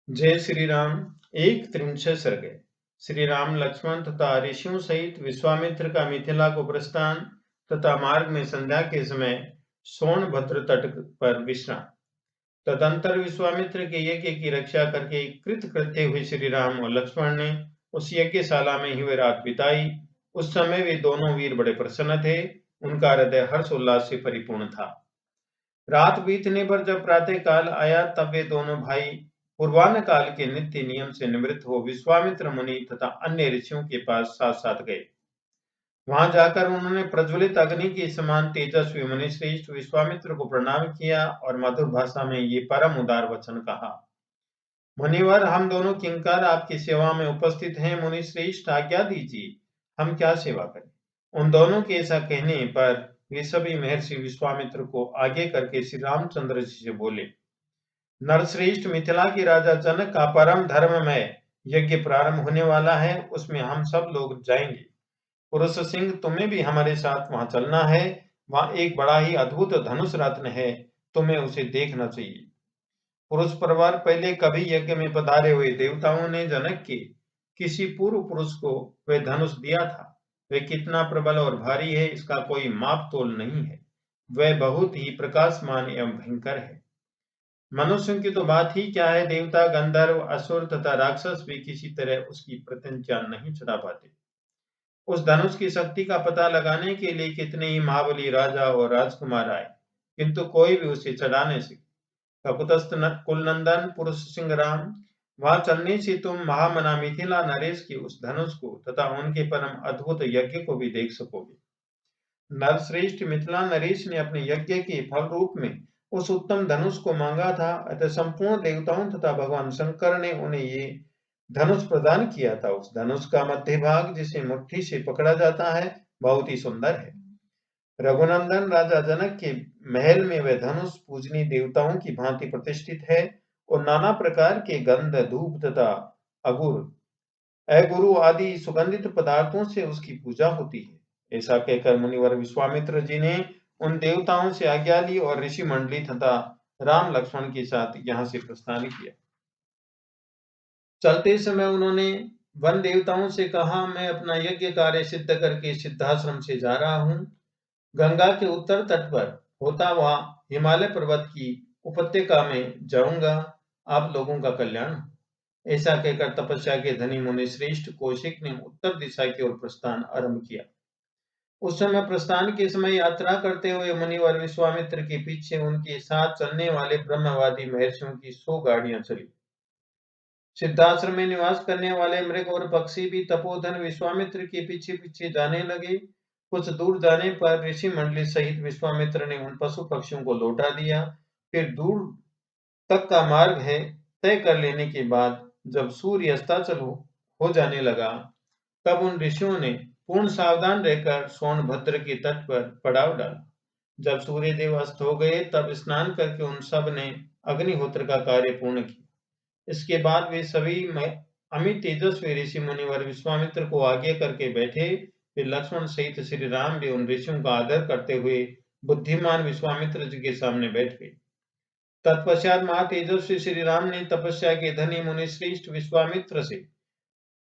जय श्री राम। एक त्रिंशः सर्ग। श्री राम लक्ष्मण तथा ऋषियों सहित विश्वामित्र का मिथिला को प्रस्थान तथा मार्ग में संध्या के समय सोनभद्र तट पर विश्राम। तदंतर विश्वामित्र के यज्ञ की रक्षा करके कृतकृत्य हुए श्री राम और लक्ष्मण ने उस यज्ञशाला में ही वे रात बिताई। उस समय वे दोनों वीर बड़े प्रसन्न थे। उनका हृदय हर्षोल्लास से परिपूर्ण था। रात बीतने पर जब प्रातः काल आया तब वे दोनों भाई पूर्वाह्न काल के नित्य नियम से निवृत्त हो विश्वामित्र मुनि तथा अन्य ऋषियों के पास साथ साथ गए। वहां जाकर उन्होंने प्रज्वलित अग्नि के समान तेजस्वी मुनि श्रेष्ठ विश्वामित्र को प्रणाम किया और मधुर भाषा में ये परम उदार वचन कहा। मुनिवर, हम दोनों किंकर आपकी सेवा में उपस्थित हैं। मुनि श्रेष्ठ, आज्ञा दीजिए, हम क्या सेवा करें। उन दोनों के ऐसा कहने पर वे सभी महर्षि विश्वामित्र को आगे करके श्री रामचंद्र जी से बोले, नरश्रेष्ठ, मिथिला के राजा जनक का परम धर्ममय यज्ञ प्रारंभ होने वाला है। उसमें हम सब लोग जाएंगे। पुरुष सिंह, तुम्हें भी हमारे साथ वहां चलना है। वहां एक बड़ा ही अद्भुत धनुष रत्न है, तुम्हें उसे देखना चाहिए। पुरुष परिवार पहले कभी यज्ञ में पधारे हुए देवताओं ने जनक के किसी पूर्व पुरुष को वह धनुष दिया था। वह कितना प्रबल और भारी है, इसका कोई माप तोल नहीं है। वह बहुत ही प्रकाशमान एवं भयंकर है। मनुष्यों की तो बात ही क्या है, देवता, गंधर्व, असुर तथा राक्षस भी किसी तरह उसकी प्रत्यंचा नहीं चढ़ा पाते। उस धनुष की शक्ति का पता लगाने के लिए कितने ही महाबली राजा और राजकुमार आए, किंतु कोई भी उसे चढ़ा नहीं सके। ककुतस्थ कुलनंदन पुरुष सिंह राम, वहां चलने से तुम महामना मिथिला नरेश के उस धनुष को तथा उनके परम अद्भुत यज्ञ को भी देख सकोगे। नरश्रेष्ठ, मिथिला नरेश ने अपने यज्ञ के फल रूप में उस उत्तम धनुष को मांगा था। अतः संपूर्ण देवताओं तथा भगवान शंकर ने उन्हें ये धनुष प्रदान किया था। उस धनुष का मध्य भाग, जिसे मुट्ठी से पकड़ा जाता है, बहुत ही सुंदर है। रघुनंदन, राजा जनक के महल में वह धनुष पूजनीय देवताओं की भांति प्रतिष्ठित है और नाना प्रकार के गंध, धूप तथा अगुरु आदि सुगंधित पदार्थों से उसकी पूजा होती है। ऐसा कहकर मुनिवर विश्वामित्र जी ने उन देवताओं से आज्ञा ली और ऋषि मंडली तथा राम लक्ष्मण के साथ यहाँ से प्रस्थान किया। चलते समय उन्होंने वन देवताओं से कहा, मैं अपना यज्ञ कार्य सिद्ध करके सिद्धाश्रम से जा रहा हूँ। गंगा के उत्तर तट पर होता हुआ हिमालय पर्वत की उपत्यका में जाऊंगा। आप लोगों का कल्याण हो। ऐसा कहकर तपस्या के धनी मुनि श्रेष्ठ कौशिक ने उत्तर दिशा की ओर प्रस्थान आरंभ किया। उस समय प्रस्थान के समय यात्रा करते हुए मुनिवर विश्वामित्र के पीछे उनके साथ चलने वाले ब्रह्मवादी महर्षियों की 100 गाड़ियां चली। सिद्धाश्रम में निवास करने वाले मृग और पक्षी भी तपोधन विश्वामित्र के पीछे पीछे जाने लगे। कुछ दूर जाने पर ऋषि मंडली सहित विश्वामित्र ने उन पशु पक्षियों को लौटा दिया। फिर दूर तक का मार्ग है तय कर लेने के बाद जब सूर्य अस्ताचल हो जाने लगा, तब उन ऋषियों ने पूर्ण सावधान रहकर सोनभद्र के तट पर पड़ाव डाला। जब सूर्य देव अस्त हो गए तब स्नान करके उन सब ने अग्निहोत्र का कार्य पूर्ण किया। इसके बाद वे सभी अमित तेजस्वी ऋषि मुनिवर विश्वामित्र को आगे करके बैठे। फिर लक्ष्मण सहित श्री राम भी उन ऋषियों का आदर करते हुए बुद्धिमान विश्वामित्र जी के सामने बैठ गए। तत्पश्चात महातेजस्वी श्री राम ने तपस्या के धनी मुनि श्रेष्ठ विश्वामित्र से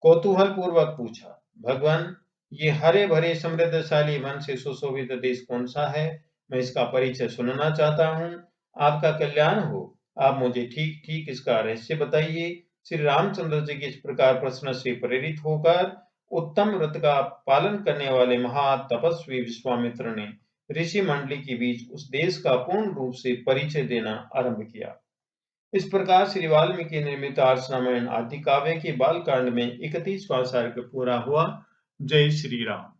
कौतूहल पूर्वक पूछा, भगवान, ये हरे भरे समृद्धशाली वन से सुशोभित देश कौन सा है? मैं इसका परिचय सुनना चाहता हूँ। आपका कल्याण हो। आप मुझे ठीक ठीक इसका रहस्य बताइए। श्री रामचंद्र जी के इस प्रकार प्रश्न से प्रेरित होकर उत्तम व्रत का पालन करने वाले महातपस्वी विश्वामित्र ने ऋषि मंडली के बीच उस देश का पूर्ण रूप से परिचय देना आरंभ किया। इस प्रकार श्री वाल्मीकि निर्मित आर्ष रामायण आदि काव्य के बाल कांड में 31वां सर्ग पूरा हुआ। जय श्री राम।